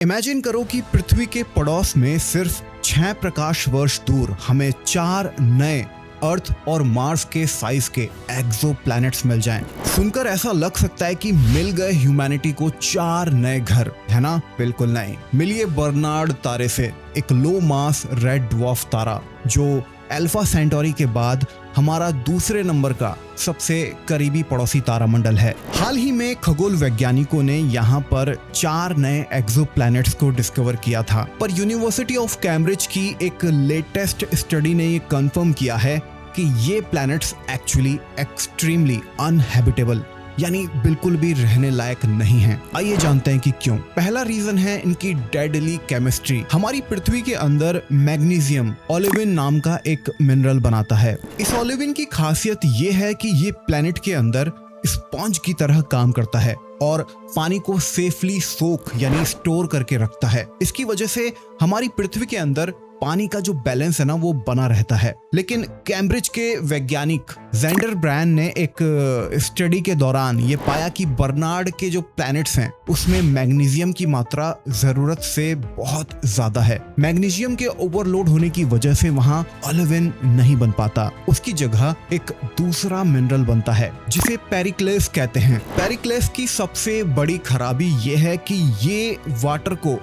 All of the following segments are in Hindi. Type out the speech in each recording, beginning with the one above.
इमेजिन करो कि पृथ्वी के पड़ोस में सिर्फ 6 प्रकाश वर्ष दूर हमें 4 नए अर्थ और मार्स के साइज के एक्सो प्लैनेट्स मिल जाएं। सुनकर ऐसा लग सकता है कि मिल गए ह्यूमैनिटी को 4 नए घर, है ना? बिल्कुल नहीं। मिलिए बर्नार्ड तारे से, एक लो मास रेड ड्वार्फ तारा जो अल्फा सेंटोरी के बाद हमारा दूसरे नंबर का सबसे करीबी पड़ोसी तारामंडल है। हाल ही में खगोल वैज्ञानिकों ने यहाँ पर 4 नए एक्सो प्लैनेट्स को डिस्कवर किया था, पर यूनिवर्सिटी ऑफ कैम्ब्रिज की एक लेटेस्ट स्टडी ने ये कंफर्म किया है कि ये प्लैनेट्स एक्चुअली एक्सट्रीमली अनहैबिटेबल, यानी बिल्कुल भी रहने लायक नहीं हैं। आइए जानते हैं कि क्यों। पहला रीजन है इनकी डेडली केमिस्ट्री। हमारी पृथ्वी के अंदर मैग्नीशियम ओलिविन नाम का एक मिनरल बनाता है। इस ओलिविन की खासियत ये है कि ये प्लेनेट के अंदर स्पॉन्ज की तरह काम करता है और पानी को सेफली सोख यानी स्टोर करके रखता है। इसकी वजह से हमारी पृथ्वी के अंदर पानी का जो बैलेंस है ना वो बना रहता है। लेकिन कैम्ब्रिज के वैज्ञानिक जेंडर ब्रैन ने एक स्टडी के दौरान ये पाया कि बर्नार्ड के जो प्लैनेट्स हैं उसमें मैग्नीशियम की मात्रा जरूरत से बहुत ज्यादा है। मैग्नीशियम के ओवरलोड होने की वजह से वहाँ ओलिविन नहीं बन पाता। उसकी जगह एक दूसरा मिनरल बनता है जिसे पेरिक्लेस कहते हैं। पेरिक्लेस की सबसे बड़ी खराबी ये है कि ये वाटर को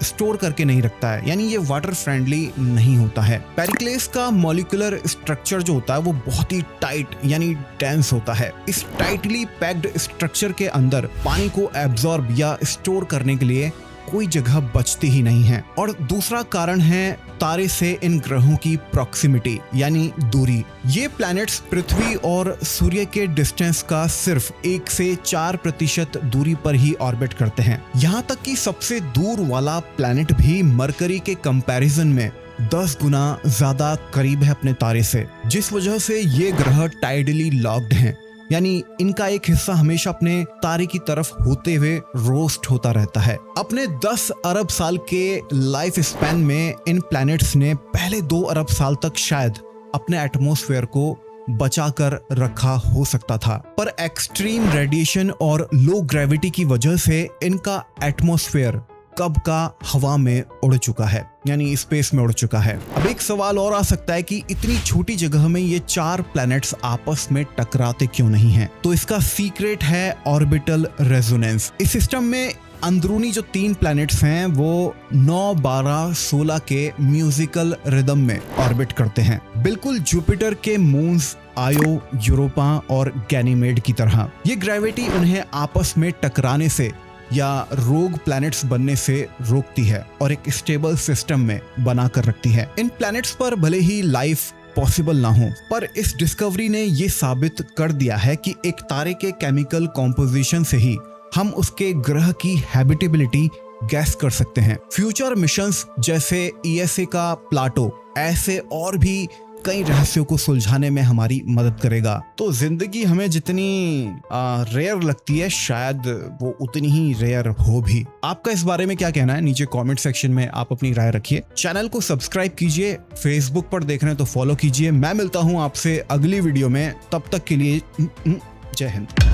स्टोर करके नहीं रखता है, यानी ये वाटर फ्रेंडली नहीं होता है। पेरिक्लेस का मॉलिक्यूलर स्ट्रक्चर जो होता है वो बहुत ही टाइट यानी डेंस होता है। इस टाइटली पैक्ड स्ट्रक्चर के अंदर पानी को एब्जॉर्ब या स्टोर करने के लिए कोई जगह बचती ही नहीं है। और दूसरा कारण है तारे से इन ग्रहों की प्रॉक्सिमिटी यानी दूरी। ये प्लैनेट्स पृथ्वी और सूर्य के डिस्टेंस का सिर्फ 1 से 4% दूरी पर ही ऑर्बिट करते हैं। यहाँ तक कि सबसे दूर वाला प्लैनेट भी मरकरी के कंपैरिजन में 10 गुना ज्यादा करीब है अपने तारे से, जिस वजह से ये ग्रह टाइडली लॉक्ड हैं, यानी इनका एक हिस्सा हमेशा अपने तारे की तरफ होते हुए रोस्ट होता रहता है। अपने 10 अरब साल के लाइफ स्पैन में इन प्लैनेट्स ने पहले 2 अरब साल तक शायद अपने एटमॉस्फेयर को बचा कर रखा हो सकता था, पर एक्सट्रीम रेडिएशन और लो ग्रेविटी की वजह से इनका एटमॉस्फेयर कब का हवा में उड़ चुका है, यानी स्पेस में उड़ चुका है। अब एक सवाल और आ सकता है कि इतनी छोटी जगह में ये 4 प्लैनेट्स आपस में टकराते क्यों नहीं हैं? तो इसका सीक्रेट है ऑर्बिटल रेजोनेंस। इस सिस्टम में अंदरूनी जो 3 प्लैनेट्स हैं वो 9, 12, 16 के म्यूजिकल रिदम में ऑर्बिट करते हैं, बिल्कुल जुपिटर के मून्स आयो, यूरोपा और गैनीमेड की तरह। ये ग्रेविटी उन्हें आपस में टकराने से या रोग प्लैनेट्स बनने से रोकती है और एक स्टेबल सिस्टम में बना कर रखती है। इन प्लैनेट्स पर भले ही लाइफ पॉसिबल ना हो, पर इस डिस्कवरी ने ये साबित कर दिया है कि एक तारे के केमिकल कॉम्पोजिशन से ही हम उसके ग्रह की हैबिटेबिलिटी गैस कर सकते हैं। फ्यूचर मिशंस जैसे ESA का प्लाटो ऐसे और भी कई रहस्यों को सुलझाने में हमारी मदद करेगा। तो जिंदगी हमें जितनी रेयर लगती है शायद वो उतनी ही रेयर हो भी। आपका इस बारे में क्या कहना है? नीचे कमेंट सेक्शन में आप अपनी राय रखिए। चैनल को सब्सक्राइब कीजिए, फेसबुक पर देख रहे हैं तो फॉलो कीजिए। मैं मिलता हूं आपसे अगली वीडियो में, तब तक के लिए जय हिंद।